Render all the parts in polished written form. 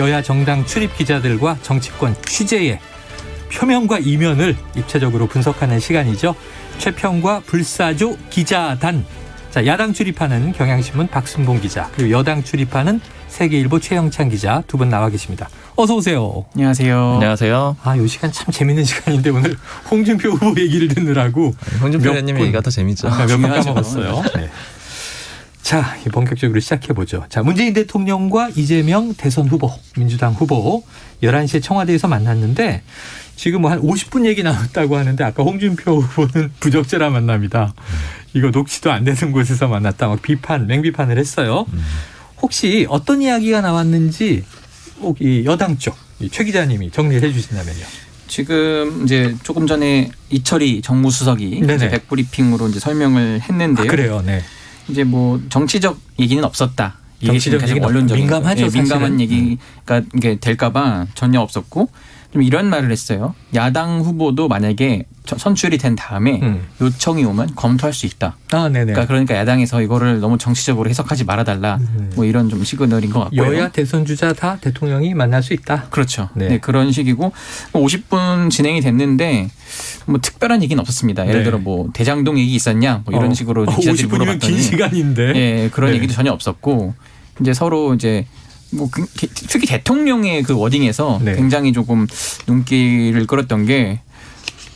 여야 정당 출입 기자들과 정치권 취재의 표면과 이면을 입체적으로 분석하는 시간이죠. 최평과 불사조 기자단. 자, 야당 출입하는 경향신문 박순봉 기자, 그리고 여당 출입하는 세계일보 최영찬 기자 두 분 나와 계십니다. 어서 오세요. 안녕하세요. 안녕하세요. 이 시간 참 재밌는 시간인데 오늘 홍준표 후보 얘기를 듣느라고 홍준표 의원님 얘기가 더 재밌죠. 몇 번 까먹었어요. 네. 자, 본격적으로 시작해보죠. 자, 문재인 대통령과 이재명 대선 후보, 민주당 후보 11시에 청와대에서 만났는데 지금 한 50분 얘기 나눴다고 하는데 아까 홍준표 후보는 부적절한 만남이다. 이거 녹취도 안 되는 곳에서 만났다. 막 맹비판을 했어요. 혹시 어떤 이야기가 나왔는지 이 여당 쪽 최 기자님이 정리를 해 주신다면요. 지금 이제 조금 전에 이철희 정무수석이 이제 백브리핑으로 이제 설명을 했는데요. 그래요. 네. 이제 뭐 정치적 얘기는 없었다. 정치적 얘기는 원론적인 민감하죠. 네, 민감한 얘기가 이게 될까봐 전혀 없었고 좀 이런 말을 했어요. 야당 후보도 만약에 선출이 된 다음에 요청이 오면 검토할 수 있다. 네네. 그러니까 야당에서 이거를 너무 정치적으로 해석하지 말아달라. 뭐 이런 좀 시그널인 것 같고요. 여야 대선 주자 다 대통령이 만날 수 있다. 그렇죠. 네, 그런 식이고 50분 진행이 됐는데 뭐 특별한 얘기는 없었습니다. 예를 들어 뭐 대장동 얘기 있었냐 뭐 이런 식으로 기자들이 50분이면 물어봤더니 긴 시간인데. 예, 그런 얘기도 전혀 없었고 이제 서로 이제 뭐 특히 대통령의 그 워딩에서 굉장히 조금 눈길을 끌었던 게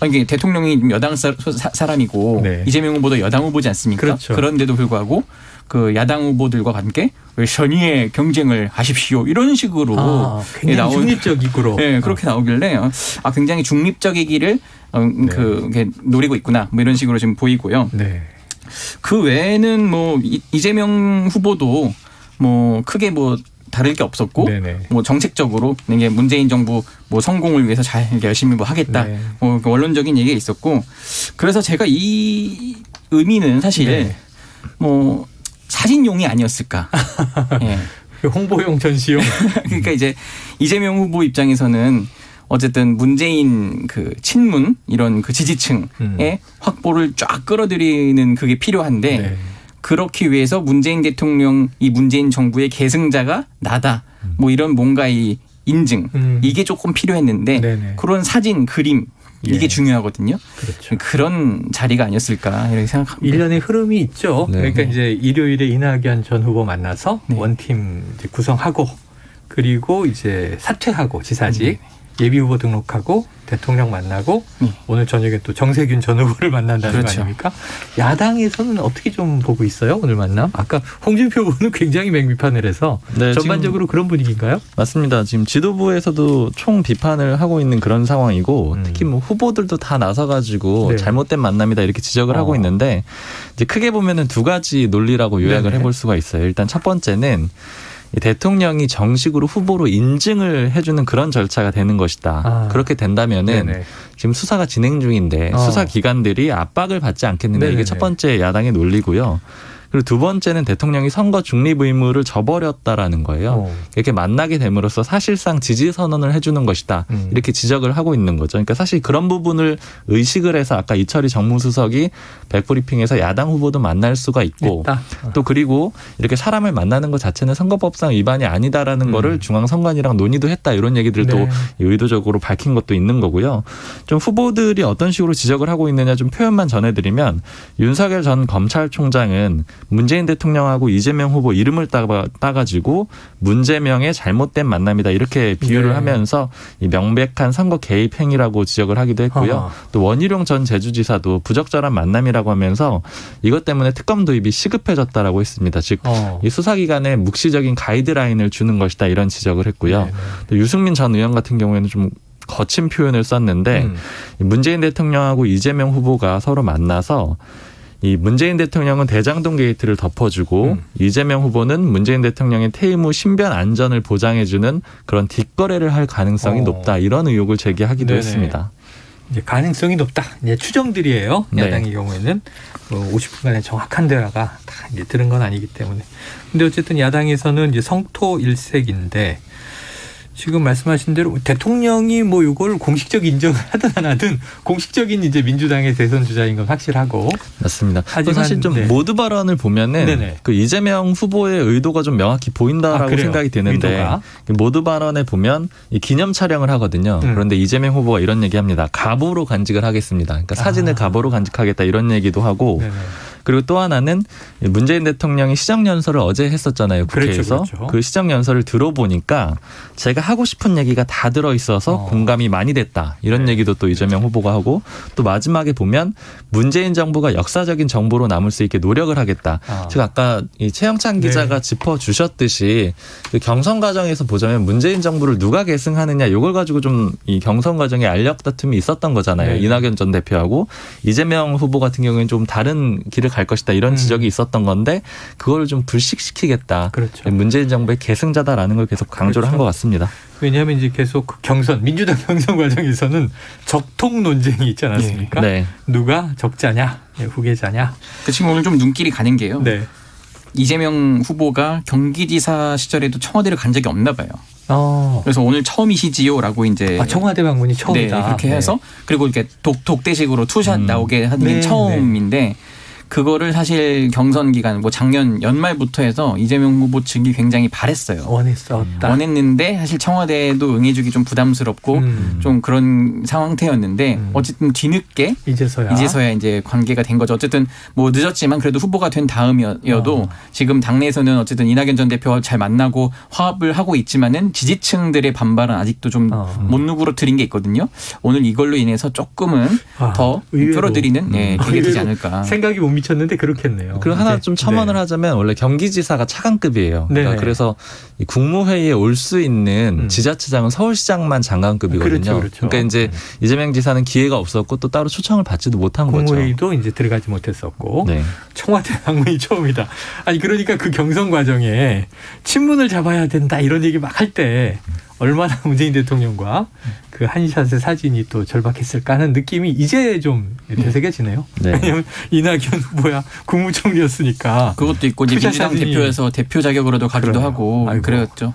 이게 대통령이 여당 사람이고 이재명 후보도 여당 후보지 않습니까? 그렇죠. 그런데도 불구하고 그 야당 후보들과 함께 선의의 경쟁을 하십시오 이런 식으로 굉장히 중립적이고 그렇게 나오길래 굉장히 중립적의 길을 노리고 있구나 뭐 이런 식으로 지금 보이고요. 그 외에는 뭐 이재명 후보도 뭐 크게 뭐 다를 게 없었고 뭐 정책적으로 이게 문재인 정부 뭐 성공을 위해서 잘 열심히 뭐 하겠다 뭐 원론적인 얘기가 있었고 그래서 제가 이 의미는 사실 뭐 사진용이 아니었을까. 홍보용 전시용. 그러니까 이제 이재명 후보 입장에서는 어쨌든 문재인 그 친문 이런 그 지지층의 확보를 쫙 끌어들이는 그게 필요한데 그렇기 위해서 문재인 대통령 이 문재인 정부의 계승자가 나다. 뭐 이런 뭔가 이 인증 이게 조금 필요했는데 그런 사진 그림 이게 중요하거든요. 그렇죠. 그런 자리가 아니었을까 이렇게 생각합니다. 일련의 흐름이 있죠. 그러니까 이제 일요일에 이낙연 전 후보 만나서 원팀 이제 구성하고 그리고 이제 사퇴하고 지사직 예비 후보 등록하고 대통령 만나고 오늘 저녁에 또 정세균 전 후보를 만난다는 거 아닙니까? 야당에서는 어떻게 좀 보고 있어요? 오늘 만남? 아까 홍준표 후보는 굉장히 맹비판을 해서 전반적으로 그런 분위기인가요? 맞습니다. 지금 지도부에서도 총 비판을 하고 있는 그런 상황이고 특히 뭐 후보들도 다 나서가지고 잘못된 만남이다 이렇게 지적을 하고 있는데 이제 크게 보면은 두 가지 논리라고 요약을 해볼 수가 있어요. 일단 첫 번째는 대통령이 정식으로 후보로 인증을 해주는 그런 절차가 되는 것이다. 그렇게 된다면은 지금 수사가 진행 중인데 수사 기관들이 압박을 받지 않겠느냐. 이게 첫 번째 야당의 논리고요. 그리고 두 번째는 대통령이 선거 중립 의무를 저버렸다라는 거예요. 이렇게 만나게 됨으로써 사실상 지지 선언을 해주는 것이다. 이렇게 지적을 하고 있는 거죠. 그러니까 사실 그런 부분을 의식을 해서 아까 이철희 정무수석이 백브리핑에서 야당 후보도 만날 수가 있고 또 그리고 이렇게 사람을 만나는 것 자체는 선거법상 위반이 아니다라는 거를 중앙선관위랑 논의도 했다. 이런 얘기들도 의도적으로 밝힌 것도 있는 거고요. 좀 후보들이 어떤 식으로 지적을 하고 있느냐 좀 표현만 전해드리면 윤석열 전 검찰총장은 문재인 대통령하고 이재명 후보 이름을 따가지고 문재명의 잘못된 만남이다 이렇게 비유를 하면서 이 명백한 선거 개입 행위라고 지적을 하기도 했고요. 또 원희룡 전 제주지사도 부적절한 만남이라고 하면서 이것 때문에 특검 도입이 시급해졌다라고 했습니다. 즉 이 수사기관에 묵시적인 가이드라인을 주는 것이다 이런 지적을 했고요. 또 유승민 전 의원 같은 경우에는 좀 거친 표현을 썼는데 문재인 대통령하고 이재명 후보가 서로 만나서 이 문재인 대통령은 대장동 게이트를 덮어주고 이재명 후보는 문재인 대통령의 퇴임 후 신변 안전을 보장해주는 그런 뒷거래를 할 가능성이 높다. 이런 의혹을 제기하기도 했습니다. 이제 가능성이 높다. 이제 추정들이에요. 야당의 경우에는 50분간의 정확한 대화가 다 이제 들은 건 아니기 때문에. 근데 어쨌든 야당에서는 이제 성토 일색인데 지금 말씀하신 대로 대통령이 뭐 이걸 공식적 인정을 하든 안 하든 공식적인 이제 민주당의 대선 주자인 건 확실하고. 맞습니다. 하지만 사실 좀 네. 모두 발언을 보면은 네네. 그 이재명 후보의 의도가 좀 명확히 보인다라고 생각이 드는데 의도가. 모두 발언에 보면 이 기념 촬영을 하거든요. 그런데 이재명 후보가 이런 얘기합니다. 갑오로 간직을 하겠습니다. 그러니까 사진을 갑오로 간직하겠다 이런 얘기도 하고. 네네. 그리고 또 하나는 문재인 대통령이 시정연설을 어제 했었잖아요. 국회에서. 그렇죠. 그 시정연설을 들어보니까 제가 하고 싶은 얘기가 다 들어있어서 공감이 많이 됐다. 이런 얘기도 또 이재명 후보가 하고 또 마지막에 보면 문재인 정부가 역사적인 정부로 남을 수 있게 노력을 하겠다. 즉 아까 이 최영찬 기자가 짚어주셨듯이 그 경선 과정에서 보자면 문재인 정부를 누가 계승하느냐 이걸 가지고 좀 이 경선 과정에 알력 다툼이 있었던 거잖아요. 이낙연 전 대표하고 이재명 후보 같은 경우에는 좀 다른 길을 갈 것이다 이런 지적이 있었던 건데 그거를 좀 불식시키겠다. 그렇죠. 문재인 정부의 계승자다라는 걸 계속 강조를 한 것 같습니다. 왜냐하면 이제 계속 그 경선 민주당 경선 과정에서는 적통 논쟁이 있지 않았습니까? 네. 누가 적자냐 후계자냐. 그 지금 오늘 좀 눈길이 가는 게요. 네. 이재명 후보가 경기지사 시절에도 청와대를 간 적이 없나 봐요. 그래서 오늘 처음이시지요라고 이제 청와대 방문이 처음이다. 네, 그렇게 해서 그리고 이렇게 독대식으로 투샷 나오게 하는 게 처음인데 그거를 사실 경선 기간 뭐 작년 연말부터 해서 이재명 후보 측이 굉장히 바랬어요. 원했는데 사실 청와대도 응해주기 좀 부담스럽고 좀 그런 상태였는데 어쨌든 뒤늦게 이제서야 이제 관계가 된 거죠. 어쨌든 뭐 늦었지만 그래도 후보가 된 다음이어도 지금 당내에서는 어쨌든 이낙연 전 대표와 잘 만나고 화합을 하고 있지만은 지지층들의 반발은 아직도 좀 못 누그러뜨린 게 있거든요. 오늘 이걸로 인해서 조금은 더 풀어드리는 계기가 되지 않을까. 생각이 못 미쳤는데 그렇겠네요. 그리고 하나 좀 첨언을 하자면 원래 경기지사가 차관급이에요. 그러니까 그래서 국무회의에 올 수 있는 지자체장은 서울시장만 장관급이거든요. 그렇죠. 그러니까 이제 이재명 지사는 기회가 없었고 또 따로 초청을 받지도 못한 거죠. 국무회의도 이제 들어가지 못했었고 청와대 방문이 처음이다. 아니 그러니까 그 경선 과정에 친문을 잡아야 된다 이런 얘기 막 할 때 얼마나 문재인 대통령과 그 한샷의 사진이 또 절박했을까 하는 느낌이 이제 좀 되새겨지네요. 왜냐하면 이낙연 후보야 국무총리였으니까. 그것도 있고 이제 민주당 사진이. 대표에서 대표 자격으로도 가기도 하고 그랬죠.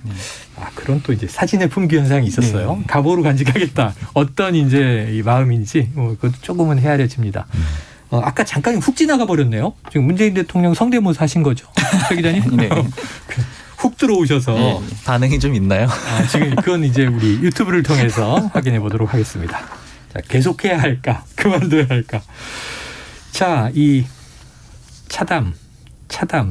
그런 또 이제 사진의 품귀 현상이 있었어요. 갑오로 간직하겠다. 어떤 이제 이 마음인지 그것도 조금은 헤아려집니다. 아까 잠깐 훅 지나가 버렸네요. 지금 문재인 대통령 성대모사 하신 거죠, 최 기자님? 네. 훅 들어오셔서 반응이 좀 있나요? 지금 그건 이제 우리 유튜브를 통해서 확인해 보도록 하겠습니다. 자, 계속해야 할까? 그만둬야 할까? 자, 이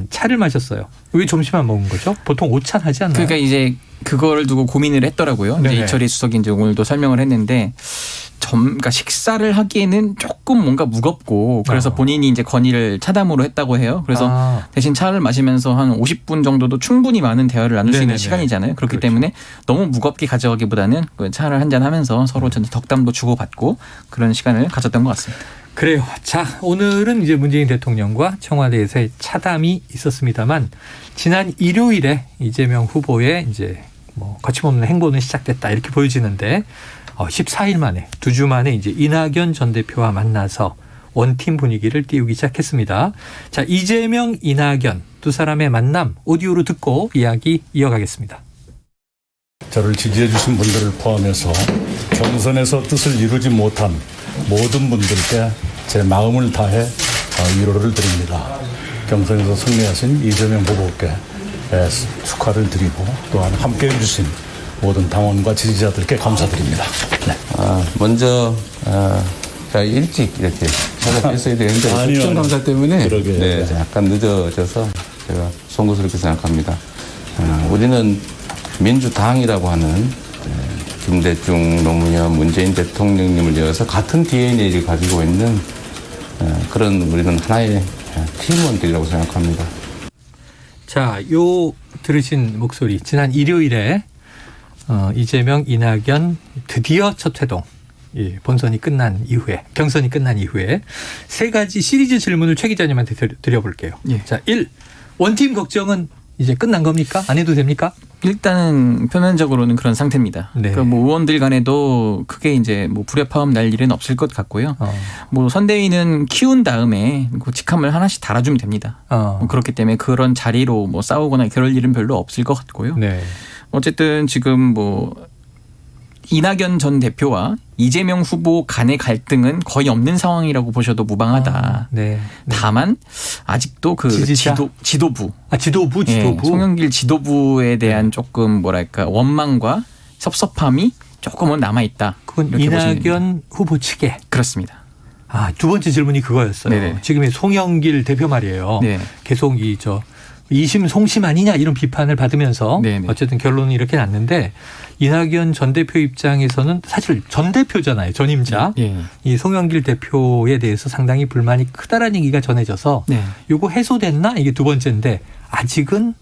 차를 마셨어요. 왜 점심 안 먹은 거죠? 보통 5찬 하지 않나요? 그러니까 이제 그거를 두고 고민을 했더라고요. 이제 이철희 수석이 이제 오늘도 설명을 했는데 그러니까 식사를 하기에는 조금 뭔가 무겁고 그래서 본인이 이제 건의를 차담으로 했다고 해요. 그래서 대신 차를 마시면서 한 50분 정도도 충분히 많은 대화를 나눌 수 있는 시간이잖아요. 그렇기 때문에 너무 무겁게 가져가기보다는 그 차를 한잔 하면서 서로 덕담도 주고받고 그런 시간을 가졌던 것 같습니다. 그래요. 자, 오늘은 이제 문재인 대통령과 청와대에서의 차담이 있었습니다만 지난 일요일에 이재명 후보의 이제 뭐 거침없는 행보는 시작됐다 이렇게 보여지는데 14일 만에 2주 만에 이제 이낙연 전 대표와 만나서 원팀 분위기를 띄우기 시작했습니다. 자, 이재명, 이낙연 두 사람의 만남 오디오로 듣고 이야기 이어가겠습니다. 저를 지지해 주신 분들을 포함해서 경선에서 뜻을 이루지 못한 모든 분들께 제 마음을 다해 위로를 드립니다. 경선에서 승리하신 이재명 후보께 축하를 드리고 또한 함께해 주신 모든 당원과 지지자들께 감사드립니다. 먼저 제가 일찍 이렇게 찾아뵀어야 되는데 국정감사 때문에 약간 늦어져서 제가 송구스럽게 생각합니다. 우리는 민주당이라고 하는 김대중, 노무현, 문재인 대통령님을 이어서 같은 DNA를 가지고 있는 그런 우리는 하나의 팀원들이라고 생각합니다. 자, 요 들으신 목소리 지난 일요일에 이재명, 이낙연 드디어 첫 회동 본선이 끝난 이후에 경선이 끝난 이후에 세 가지 시리즈 질문을 최 기자님한테 드려볼게요. 자, 1. 원팀 걱정은 이제 끝난 겁니까? 안 해도 됩니까? 일단은 표면적으로는 그런 상태입니다. 그러니까 뭐 의원들 간에도 크게 이제 뭐 불협화음 날 일은 없을 것 같고요. 뭐 선대위는 키운 다음에 그 직함을 하나씩 달아주면 됩니다. 그렇기 때문에 그런 자리로 뭐 싸우거나 그럴 일은 별로 없을 것 같고요. 어쨌든 지금 뭐 이낙연 전 대표와 이재명 후보 간의 갈등은 거의 없는 상황이라고 보셔도 무방하다. 네. 다만 아직도 그 지도부. 지도부. 송영길 지도부에 대한 조금 뭐랄까 원망과 섭섭함이 조금은 남아있다. 그건 이낙연 후보 측에. 그렇습니다. 두 번째 질문이 그거였어요. 네네. 지금의 송영길 대표 말이에요. 네. 계속 이심 송심 아니냐 이런 비판을 받으면서 네네. 어쨌든 결론이 이렇게 났는데 이낙연 전 대표 입장에서는 사실 전 대표잖아요. 전임자. 네. 이 송영길 대표에 대해서 상당히 불만이 크다라는 얘기가 전해져서 네. 이거 해소됐나? 이게 두 번째인데 아직은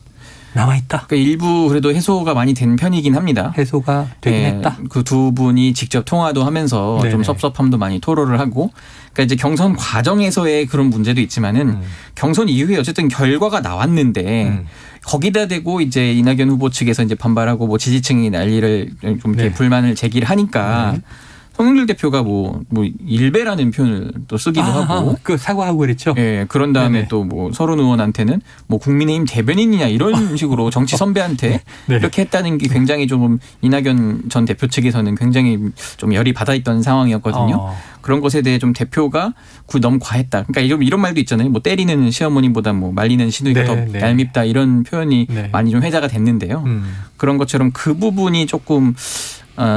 남아있다. 그러니까 일부 그래도 해소가 많이 된 편이긴 합니다. 해소가 되긴 했다. 그 두 분이 직접 통화도 하면서 네네. 좀 섭섭함도 많이 토로를 하고 그러니까 이제 경선 과정에서의 그런 문제도 있지만은 경선 이후에 어쨌든 결과가 나왔는데 거기다 대고 이제 이낙연 후보 측에서 이제 반발하고 뭐 지지층이 난리를 좀 이렇게 네. 불만을 제기를 하니까 송영길 대표가 뭐 일배라는 표현을 또 쓰기도 하고 그 사과하고 그랬죠. 예, 그런 다음에 또 뭐 서른 의원한테는 뭐 국민의힘 대변인이냐 이런 식으로 정치 선배한테 네. 이렇게 했다는 게 굉장히 좀 이낙연 전 대표 측에서는 굉장히 좀 열이 받아 있던 상황이었거든요. 그런 것에 대해 좀 대표가 너무 과했다. 그러니까 이런 말도 있잖아요. 뭐 때리는 시어머니보다 뭐 말리는 시누이가 더 얄밉다 이런 표현이 많이 좀 회자가 됐는데요. 그런 것처럼 그 부분이 조금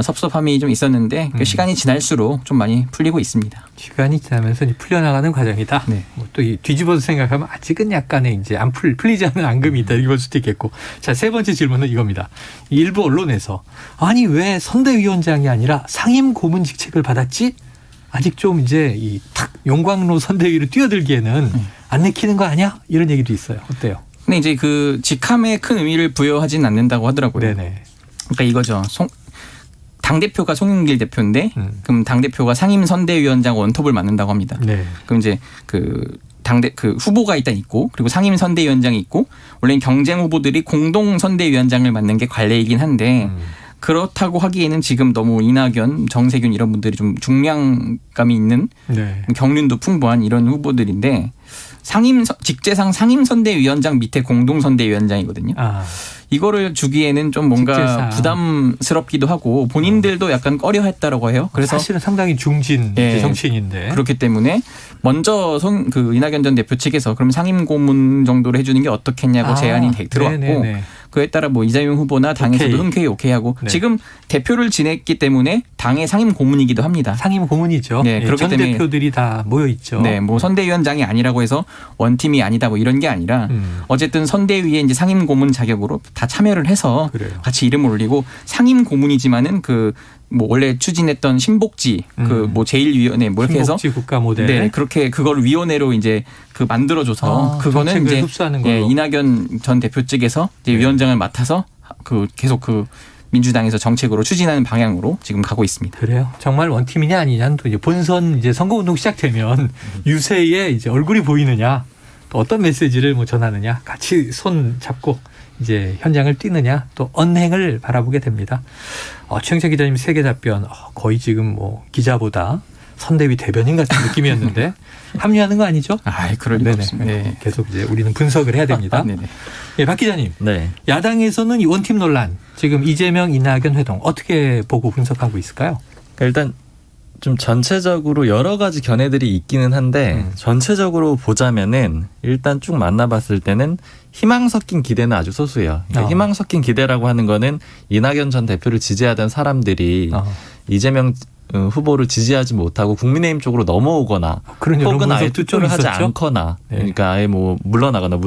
섭섭함이 좀 있었는데 시간이 지날수록 좀 많이 풀리고 있습니다. 시간이 지나면서 풀려나가는 과정이다. 네. 또 뒤집어서 생각하면 아직은 약간의 이제 풀리지 않는 앙금이 있다 이럴 수도 있겠고. 자, 세 번째 질문은 이겁니다. 일부 언론에서 아니 왜 선대위원장이 아니라 상임 고문 직책을 받았지? 아직 좀 이제 용광로 선대위로 뛰어들기에는 안 내키는 거 아니야? 이런 얘기도 있어요. 어때요? 근데 이제 그 직함에 큰 의미를 부여하진 않는다고 하더라고요. 네네. 그러니까 이거죠. 당대표가 송영길 대표인데 그럼 당대표가 상임선대위원장 원톱을 맡는다고 합니다. 네. 그럼 이제 그 후보가 일단 있고 그리고 상임선대위원장이 있고 원래는 경쟁 후보들이 공동선대위원장을 맡는 게 관례이긴 한데 그렇다고 하기에는 지금 너무 이낙연, 정세균 이런 분들이 좀 중량감이 있는 네. 경륜도 풍부한 이런 후보들인데 직제상 상임선대위원장 밑에 공동선대위원장이거든요. 이거를 주기에는 좀 뭔가 직제상. 부담스럽기도 하고 본인들도 약간 꺼려했다라고 해요. 그래서 사실은 상당히 중진 정치인인데 그렇기 때문에 먼저 이낙연 전 대표 측에서 그럼 상임 고문 정도로 해주는 게 어떻겠냐고 제안이 들어왔고 네네네. 그에 따라 뭐 이재명 후보나 당에서도 흔쾌히 오케이하고 네. 지금 대표를 지냈기 때문에 당의 상임 고문이기도 합니다. 상임 고문이죠. 네, 그렇기 전 때문에 대표들이 다 모여 있죠. 네, 뭐 선대위원장이 아니라고 해서 원팀이 아니다 뭐 이런 게 아니라 어쨌든 선대위에 이제 상임 고문 자격으로 다 참여를 해서 그래요. 같이 이름을 올리고 상임 고문이지만은 뭐 원래 추진했던 신복지 뭐 제1위원회 뭐 이렇게 해서 신복지 국가 모델 네 그렇게 그걸 위원회로 이제 만들어줘서 그거는 이제 이낙연 전 대표 측에서 이제 위원장을 맡아서 계속 민주당에서 정책으로 추진하는 방향으로 지금 가고 있습니다. 그래요? 정말 원팀이냐 아니냐는 또 이제 본선 이제 선거운동 시작되면 유세에 이제 얼굴이 보이느냐 또 어떤 메시지를 뭐 전하느냐 같이 손 잡고 이제 현장을 뛰느냐 또 언행을 바라보게 됩니다. 최영찬 기자님 세계 답변 거의 지금 뭐 기자보다 선대위 대변인 같은 느낌이었는데 합류하는 거 아니죠? 그럴 리가 없습니다. 네. 계속 이제 우리는 분석을 해야 됩니다. 네, 박 기자님. 네. 야당에서는 이 원팀 논란 지금 이재명 이낙연 회동 어떻게 보고 분석하고 있을까요? 일단 좀 전체적으로 여러 가지 견해들이 있기는 한데 전체적으로 보자면은 일단 쭉 만나봤을 때는 희망 섞인 기대는 아주 소수예요. 그러니까 희망 섞인 기대라고 하는 거는 이낙연 전 대표를 지지하던 사람들이 이재명 후보를 지지하지 못하고 국민의힘 쪽으로 넘어오거나 혹은 아예 투표를 하지 않거나 그러니까 아예 뭐 물러나거나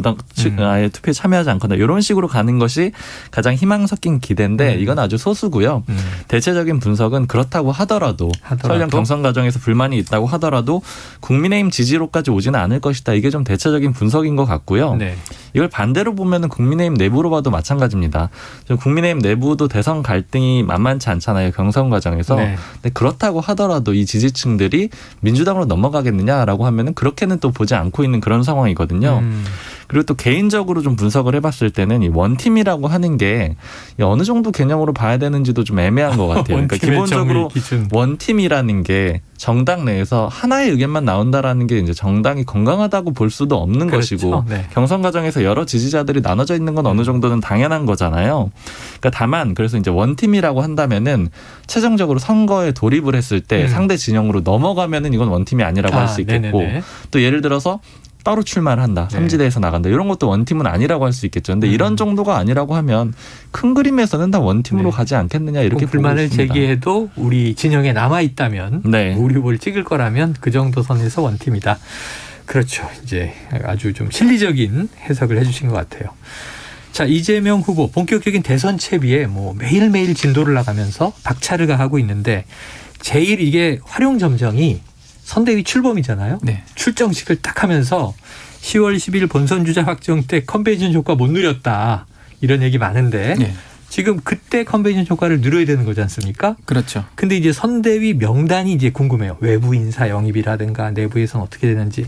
아예 투표에 참여하지 않거나 이런 식으로 가는 것이 가장 희망 섞인 기대인데 이건 아주 소수고요. 대체적인 분석은 그렇다고 하더라도 설령 경선 과정에서 불만이 있다고 하더라도 국민의힘 지지로까지 오지는 않을 것이다. 이게 좀 대체적인 분석인 것 같고요. 네. 이걸 반대로 보면은 국민의힘 내부로 봐도 마찬가지입니다. 국민의힘 내부도 대선 갈등이 만만치 않잖아요. 경선 과정에서. 네. 근데 그렇다고 하더라도 이 지지층들이 민주당으로 넘어가겠느냐라고 하면은 그렇게는 또 보지 않고 있는 그런 상황이거든요. 그리고 또 개인적으로 좀 분석을 해봤을 때는 이 원팀이라고 하는 게 어느 정도 개념으로 봐야 되는지도 좀 애매한 것 같아요. 그러니까 기본적으로 원팀이라는 게 정당 내에서 하나의 의견만 나온다라는 게 이제 정당이 건강하다고 볼 수도 없는 그렇죠. 것이고 네. 경선 과정에서 여러 지지자들이 나눠져 있는 건 어느 정도는 당연한 거잖아요. 그러니까 다만 그래서 이제 원팀이라고 한다면은 최종적으로 선거에 돌입을 했을 때 상대 진영으로 넘어가면은 이건 원팀이 아니라고 할 수 있겠고 네네네. 또 예를 들어서 따로 출마를 한다. 네. 삼지대에서 나간다. 이런 것도 원팀은 아니라고 할 수 있겠죠. 근데 이런 정도가 아니라고 하면 큰 그림에서는 다 원팀으로 네. 가지 않겠느냐 이렇게 불만을 보고 있습니다. 제기해도 우리 진영에 남아 있다면 네. 우리 후보를 찍을 거라면 그 정도 선에서 원팀이다. 그렇죠. 이제 아주 좀 실리적인 해석을 해주신 것 같아요. 자, 이재명 후보 본격적인 대선 채비에 뭐 매일매일 진도를 나가면서 박차를 가하고 있는데 제일 이게 활용점정이 선대위 출범이잖아요. 네. 출정식을 딱 하면서 10월 10일 본선 주자 확정 때 컨벤션 효과 못 누렸다. 이런 얘기 많은데 네. 지금 그때 컨벤션 효과를 누려야 되는 거지 않습니까? 그렇죠. 근데 이제 선대위 명단이 이제 궁금해요. 외부 인사 영입이라든가 내부에서는 어떻게 되는지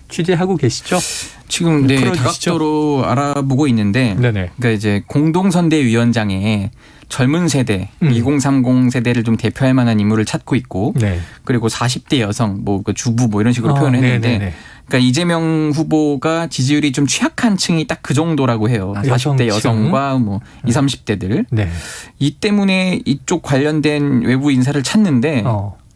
취재하고 계시죠? 지금 네, 풀어주시죠. 다각도로 알아보고 있는데 네네. 그러니까 이제 공동선대위원장에 젊은 세대, 2030 세대를 좀 대표할 만한 인물을 찾고 있고 네. 그리고 40대 여성, 뭐 그 주부 뭐 이런 식으로 표현을 했는데 네네네. 그러니까 이재명 후보가 지지율이 좀 취약한 층이 딱 그 정도라고 해요. 40대 여성층? 여성과 뭐 20, 30대들. 네. 이 때문에 이쪽 관련된 외부 인사를 찾는데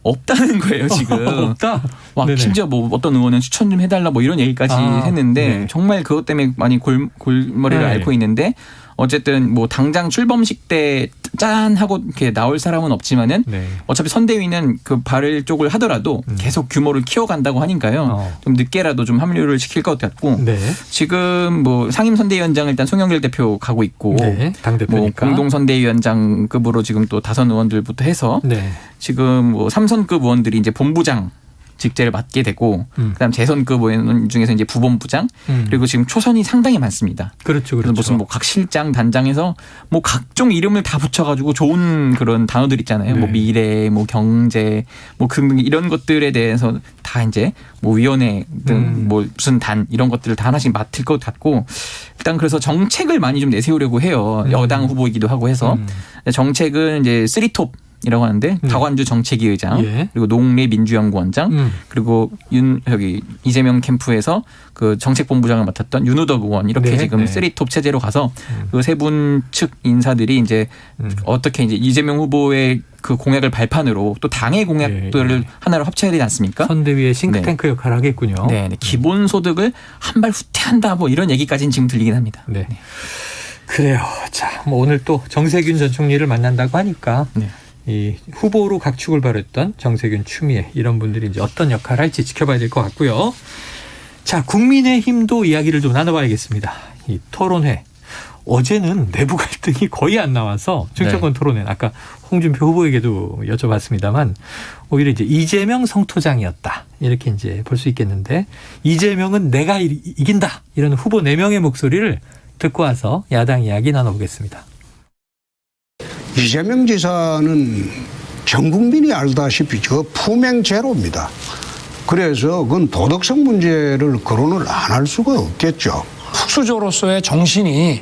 없다는 거예요, 지금. 없다. 막 네네. 심지어 뭐 어떤 의원은 추천 좀 해달라 뭐 이런 얘기까지 했는데 네. 정말 그것 때문에 많이 골머리를 네. 앓고 있는데 어쨌든 뭐 당장 출범식 때 짠 하고 이렇게 나올 사람은 없지만은 네. 어차피 선대위는 그 발을 쪽을 하더라도 계속 규모를 키워간다고 하니까요. 좀 늦게라도 좀 합류를 시킬 것 같고 네. 지금 뭐 상임선대위원장 일단 송영길 대표 가고 있고 네. 당대표니까. 뭐 공동선대위원장급으로 지금 또 다선 의원들부터 해서 네. 지금 뭐 3선급 의원들이 이제 본부장 직제를 맡게 되고 그다음 재선급 의원 중에서 이제 부본부장 그리고 지금 초선이 상당히 많습니다. 그렇죠, 그래서 그렇죠. 무슨 뭐 각 실장 단장에서 뭐 각종 이름을 다 붙여가지고 좋은 그런 단어들 있잖아요. 네. 뭐 미래, 뭐 경제, 뭐 등 이런 것들에 대해서 다 이제 뭐 위원회 등 뭐 무슨 단 이런 것들을 다 하나씩 맡을 것 같고 일단 그래서 정책을 많이 좀 내세우려고 해요. 여당 후보이기도 하고 해서 정책은 이제 3톱 이라고 하는데 박완주 정책위 의장 예. 그리고 농래 민주연구원장 그리고 이재명 캠프에서 그 정책본부장을 맡았던 윤우덕 의원 이렇게 네. 지금 네. 3톱 체제로 가서 그 세 분 측 인사들이 이제 어떻게 이제 이재명 후보의 그 공약을 발판으로 또 당의 공약들을 하나로 합쳐야 되지 않습니까? 선대위의 싱크탱크 역할을 하겠군요. 네, 네. 기본소득을 한 발 후퇴한다 뭐 이런 얘기까지는 지금 들리긴 합니다. 네. 그래요. 자, 뭐 오늘 또 정세균 전 총리를 만난다고 하니까 네. 이 후보로 각축을 벌였던 정세균, 추미애 이런 분들이 이제 어떤 역할을 할지 지켜봐야 될 것 같고요. 자, 국민의힘도 이야기를 좀 나눠봐야겠습니다. 이 토론회. 어제는 내부 갈등이 거의 안 나와서 정치권 토론회 아까 홍준표 후보에게도 여쭤봤습니다만 오히려 이제 이재명 성토장이었다 이렇게 이제 볼 수 있겠는데 이재명은 내가 이긴다 이런 후보 4명의 목소리를 듣고 와서 야당 이야기 나눠보겠습니다. 이재명 지사는 전 국민이 알다시피 저 품행 제로입니다. 그래서 그건 도덕성 문제를 거론을 안 할 수가 없겠죠. 특수조로서의 정신이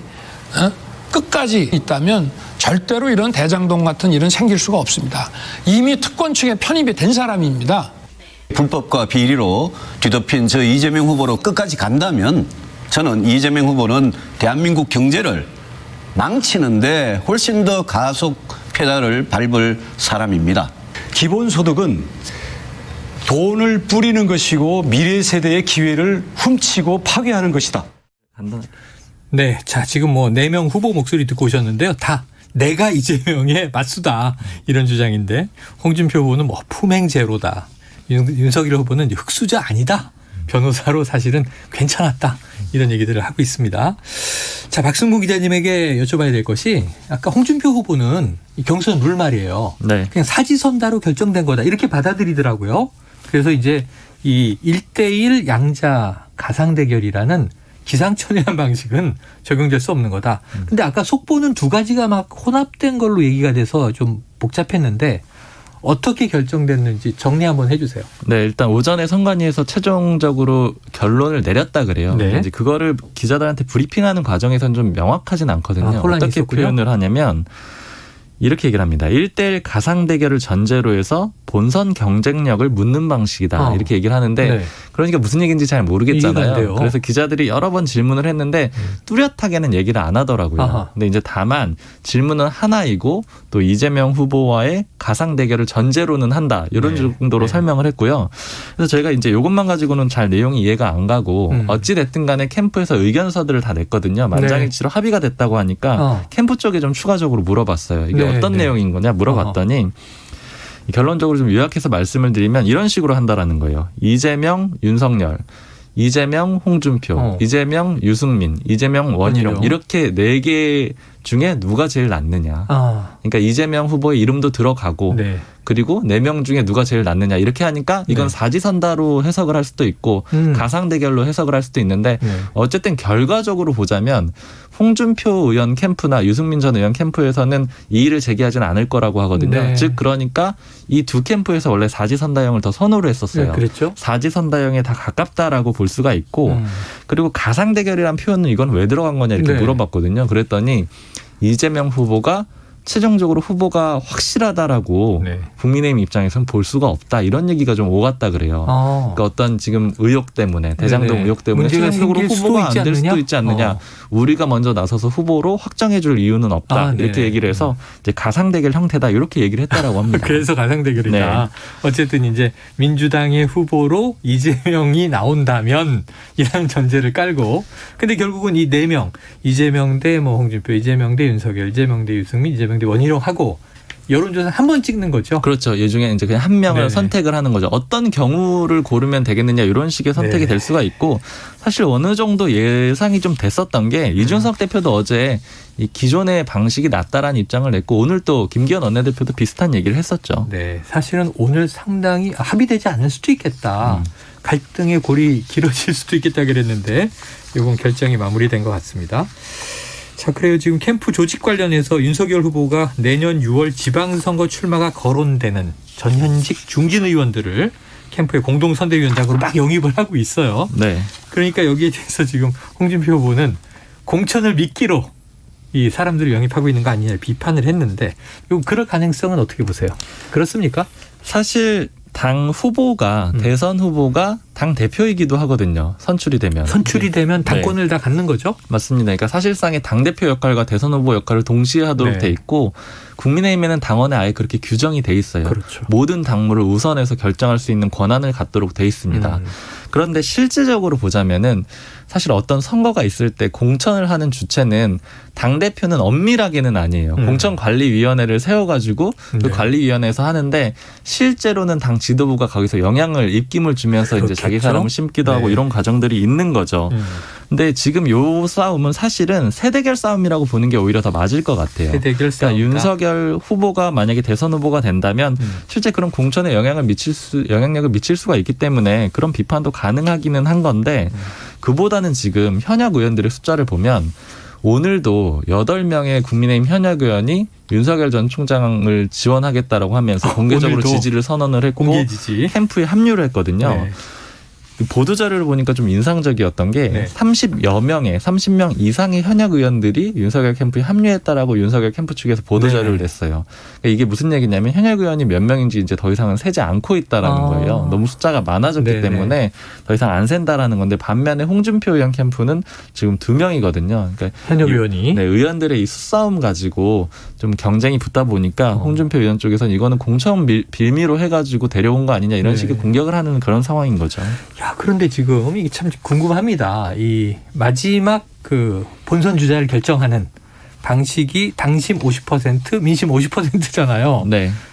끝까지 있다면 절대로 이런 대장동 같은 일은 생길 수가 없습니다. 이미 특권 측에 편입이 된 사람입니다. 불법과 비리로 뒤덮인 저 이재명 후보로 끝까지 간다면 저는 이재명 후보는 대한민국 경제를 망치는데 훨씬 더 가속 페달을 밟을 사람입니다. 기본소득은 돈을 뿌리는 것이고 미래 세대의 기회를 훔치고 파괴하는 것이다. 네, 자 지금 뭐 4명 후보 목소리 듣고 오셨는데요. 다 내가 이재명의 맞수다 이런 주장인데 홍준표 후보는 뭐 품행 제로다. 윤석열 후보는 흑수저 아니다. 변호사로 사실은 괜찮았다. 이런 얘기들을 하고 있습니다. 자, 박승무 기자님에게 여쭤봐야 될 것이 아까 홍준표 후보는 경선 룰 말이에요. 네. 그냥 사지선다로 결정된 거다. 이렇게 받아들이더라고요. 그래서 이제 이 1대1 양자 가상 대결이라는 기상천외한 방식은 적용될 수 없는 거다. 근데 아까 속보는 2가지가 막 혼합된 걸로 얘기가 돼서 좀 복잡했는데 어떻게 결정됐는지 정리 한번 해주세요. 네, 일단 오전에 선관위에서 최종적으로 결론을 내렸다 그래요. 네. 이제 그거를 기자들한테 브리핑하는 과정에서는 좀 명확하진 않거든요. 혼란이 어떻게 있었군요. 표현을 하냐면 이렇게 얘기를 합니다. 1대1 가상 대결을 전제로 해서 본선 경쟁력을 묻는 방식이다. 이렇게 얘기를 하는데 네. 그러니까 무슨 얘기인지 잘 모르겠잖아요. 그래서 기자들이 여러 번 질문을 했는데 뚜렷하게는 얘기를 안 하더라고요. 아하. 근데 이제 다만 질문은 하나이고 또 이재명 후보와의 가상 대결을 전제로는 한다. 이런 정도로 설명을 했고요. 그래서 저희가 이제 이것만 가지고는 잘 내용이 이해가 안 가고 어찌 됐든 간에 캠프에서 의견서들을 다 냈거든요. 만장일치로 합의가 됐다고 하니까 캠프 쪽에 좀 추가적으로 물어봤어요. 이게 어떤 내용인 거냐 물어봤더니 결론적으로 좀 요약해서 말씀을 드리면 이런 식으로 한다라는 거예요. 이재명, 윤석열, 이재명, 홍준표, 이재명, 유승민, 이재명, 원희룡 이렇게 4개 중에 누가 제일 낫느냐. 그러니까 이재명 후보의 이름도 들어가고 그리고 4명 중에 누가 제일 낫느냐 이렇게 하니까 이건 사지선다로 해석을 할 수도 있고 가상 대결로 해석을 할 수도 있는데 어쨌든 결과적으로 보자면 홍준표 의원 캠프나 유승민 전 의원 캠프에서는 이의를 제기하지는 않을 거라고 하거든요. 즉 그러니까 이 두 캠프에서 원래 사지선다형을 더 선호를 했었어요. 그렇죠. 사지선다형에 다 가깝다라고 볼 수가 있고 그리고 가상 대결이란 표현은 이건 왜 들어간 거냐 이렇게 물어봤거든요. 그랬더니 이재명 후보가 최종적으로 후보가 확실하다라고 국민의힘 입장에서는 볼 수가 없다. 이런 얘기가 좀 오갔다 그래요. 그러니까 어떤 지금 의혹 때문에 대장동 의혹 때문에 최종적으로 후보가 안 될 수도 있지 않느냐. 우리가 먼저 나서서 후보로 확정해 줄 이유는 없다. 이렇게 얘기를 해서 이제 가상 대결 형태다. 이렇게 얘기를 했다라고 합니다. 그래서 가상 대결이다. 어쨌든 이제 민주당의 후보로 이재명이 나온다면 이라는 전제를 깔고 근데 결국은 이 4명 이재명 대 뭐 홍준표, 이재명 대 윤석열, 이재명 대 유승민, 이재명 대 원희룡 하고 여론조사 한 번 찍는 거죠. 그렇죠. 이 중에 이제 그냥 한 명을 선택을 하는 거죠. 어떤 경우를 고르면 되겠느냐 이런 식의 선택이 될 수가 있고 사실 어느 정도 예상이 좀 됐었던 게 이준석 대표도 어제 이 기존의 방식이 낫다라는 입장을 냈고 오늘 또 김기현 원내대표도 비슷한 얘기를 했었죠. 네, 사실은 오늘 상당히 합의되지 않을 수도 있겠다. 갈등의 골이 길어질 수도 있겠다 그랬는데 이건 결정이 마무리된 것 같습니다. 자, 그래요. 지금 캠프 조직 관련해서 윤석열 후보가 내년 6월 지방선거 출마가 거론되는 전현직 중진 의원들을 캠프의 공동선대위원장으로 막 영입을 하고 있어요. 그러니까 여기에 대해서 지금 홍준표 후보는 공천을 미끼로 이 사람들을 영입하고 있는 거 아니냐 비판을 했는데 그럴 가능성은 어떻게 보세요? 그렇습니까? 사실 당 후보가 대선 후보가 당 대표이기도 하거든요. 선출이 되면 당권을 다 갖는 거죠? 맞습니다. 그러니까 사실상의 당 대표 역할과 대선 후보 역할을 동시에 하도록 돼 있고 국민의힘에는 당원에 아예 그렇게 규정이 돼 있어요. 모든 당무를 우선해서 결정할 수 있는 권한을 갖도록 돼 있습니다. 그런데 실질적으로 보자면은 사실 어떤 선거가 있을 때 공천을 하는 주체는 당대표는 엄밀하게는 아니에요. 공천관리위원회를 세워가지고 그 관리위원회에서 하는데 실제로는 당 지도부가 거기서 영향을 입김을 주면서 이제 자기 사람을 심기도 하고 이런 과정들이 있는 거죠. 근데 지금 요 싸움은 사실은 세대결 싸움이라고 보는 게 오히려 더 맞을 것 같아요. 세대결 싸움. 그러니까 윤석열 후보가 만약에 대선 후보가 된다면 실제 그런 공천에 영향력을 미칠 수가 있기 때문에 그런 비판도 가능하기는 한 건데 그보다는 지금 현역 의원들의 숫자를 보면 오늘도 8명의 국민의힘 현역 의원이 윤석열 전 총장을 지원하겠다라고 하면서 공개적으로 지지를 선언을 했고 캠프에 합류를 했거든요. 보도자료를 보니까 좀 인상적이었던 게 30명 이상의 현역 의원들이 윤석열 캠프에 합류했다라고 윤석열 캠프 측에서 보도자료를 냈어요. 그러니까 이게 무슨 얘기냐면 현역 의원이 몇 명인지 이제 더 이상은 세지 않고 있다라는 거예요. 너무 숫자가 많아졌기 때문에 더 이상 안 센다라는 건데 반면에 홍준표 의원 캠프는 지금 2명이거든요. 그러니까 현역 의원이 의원들의 이 수싸움 가지고 좀 경쟁이 붙다 보니까 홍준표 의원 쪽에서는 이거는 공천 빌미로 해가지고 데려온 거 아니냐 이런 식의 공격을 하는 그런 상황인 거죠. 야, 그런데 지금 이게 참 궁금합니다. 이 마지막 그 본선 주자를 결정하는 방식이 당심 50%, 민심 50%잖아요.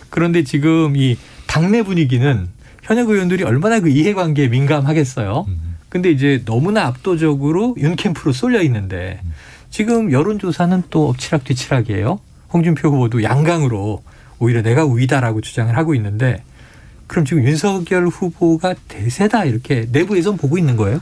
그런데 지금 이 당내 분위기는 현역 의원들이 얼마나 그 이해관계에 민감하겠어요. 근데 이제 너무나 압도적으로 윤 캠프로 쏠려 있는데 지금 여론조사는 또 엎치락뒤치락이에요. 홍준표 후보도 양강으로 오히려 내가 우위다라고 주장을 하고 있는데 그럼 지금 윤석열 후보가 대세다 이렇게 내부에선 보고 있는 거예요?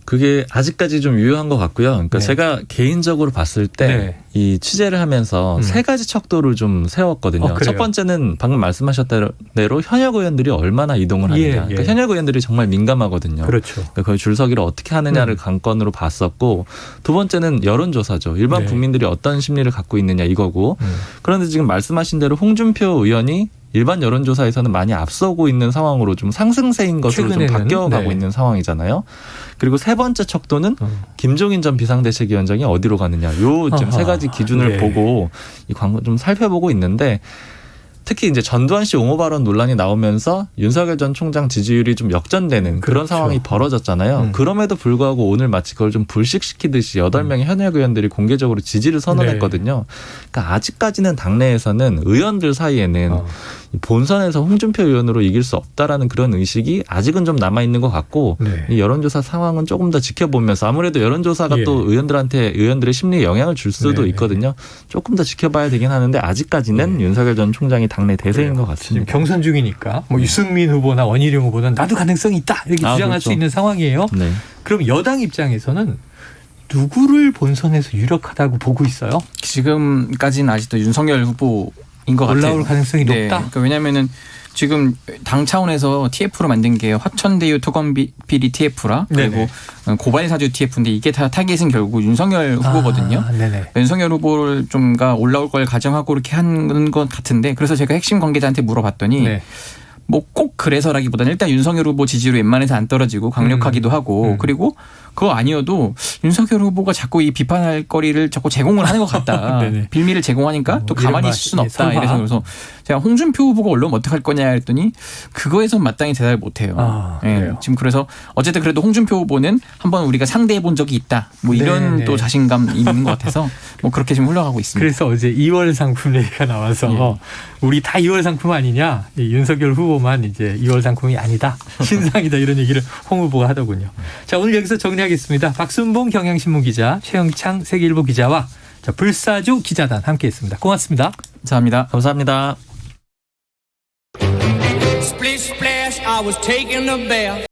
그게 아직까지 좀 유효한 것 같고요. 그러니까 네. 제가 개인적으로 봤을 때 이 취재를 하면서 세 가지 척도를 좀 세웠거든요. 첫 번째는 방금 말씀하셨던 대로 현역 의원들이 얼마나 이동을 하느냐. 그러니까 현역 의원들이 정말 민감하거든요. 그렇죠. 그러니까 거의 줄서기를 어떻게 하느냐를 관건으로 봤었고, 두 번째는 여론조사죠. 일반 국민들이 어떤 심리를 갖고 있느냐 이거고. 그런데 지금 말씀하신 대로 홍준표 의원이 일반 여론조사에서는 많이 앞서고 있는 상황으로 좀 상승세인 것으로 좀 바뀌어가고 있는 상황이잖아요. 그리고 세 번째 척도는 김종인 전 비상대책위원장이 어디로 가느냐. 요 지금 세 가지 기준을 보고 이 광고 좀 살펴보고 있는데, 특히 이제 전두환 씨 옹호 발언 논란이 나오면서 윤석열 전 총장 지지율이 좀 역전되는 그런 상황이 벌어졌잖아요. 그럼에도 불구하고 오늘 마치 그걸 좀 불식시키듯이 8명의 현역 의원들이 공개적으로 지지를 선언했거든요. 그러니까 아직까지는 당내에서는 의원들 사이에는 본선에서 홍준표 의원으로 이길 수 없다라는 그런 의식이 아직은 좀 남아있는 것 같고, 이 여론조사 상황은 조금 더 지켜보면서, 아무래도 여론조사가 또 의원들의 심리에 영향을 줄 수도 있거든요. 조금 더 지켜봐야 되긴 하는데 아직까지는 윤석열 전 총장이 당내 대세인 것 같습니다. 지금 경선 중이니까 뭐 유승민 후보나 원희룡 후보는 나도 가능성이 있다 이렇게 주장할 수 있는 상황이에요. 그럼 여당 입장에서는 누구를 본선에서 유력하다고 보고 있어요? 지금까지는 아직도 윤석열 후보인 것 같아요. 올라올 가능성이 높다? 그러니까 왜냐하면은 지금 당 차원에서 TF로 만든 게 화천대유 토건 비리 TF라 그리고 고발사주 TF인데 이게 다 타겟은 결국 윤석열 후보거든요. 윤석열 후보를 좀가 올라올 걸 가정하고 이렇게 한 것 같은데, 그래서 제가 핵심 관계자한테 물어봤더니 뭐 꼭 그래서라기보다는 일단 윤석열 후보 지지율이 웬만해서 안 떨어지고 강력하기도 하고, 그리고 그거 아니어도 윤석열 후보가 자꾸 이 비판할 거리를 자꾸 제공을 하는 것 같다. 빌미를 제공하니까 또 가만히 있을 수는 없다. 이래서 그래서 제가 홍준표 후보가 올라오면 어떡할 거냐 했더니 그거에선 마땅히 대답을 못해요. 지금 그래서 어쨌든 그래도 홍준표 후보는 한번 우리가 상대해 본 적이 있다. 뭐 이런 또 자신감이 있는 것 같아서 뭐 그렇게 지금 흘러가고 있습니다. 그래서 어제 2월 상품 얘기가 나와서 우리 다 2월 상품 아니냐. 윤석열 후보만 이제 2월 상품이 아니다. 신상이다. 이런 얘기를 홍 후보가 하더군요. 자, 오늘 여기서 정리하겠습니다. 박순봉 경향신문 기자, 최영창 세계일보 기자와 불사조 기자단 함께했습니다. 고맙습니다. 감사합니다. 감사합니다.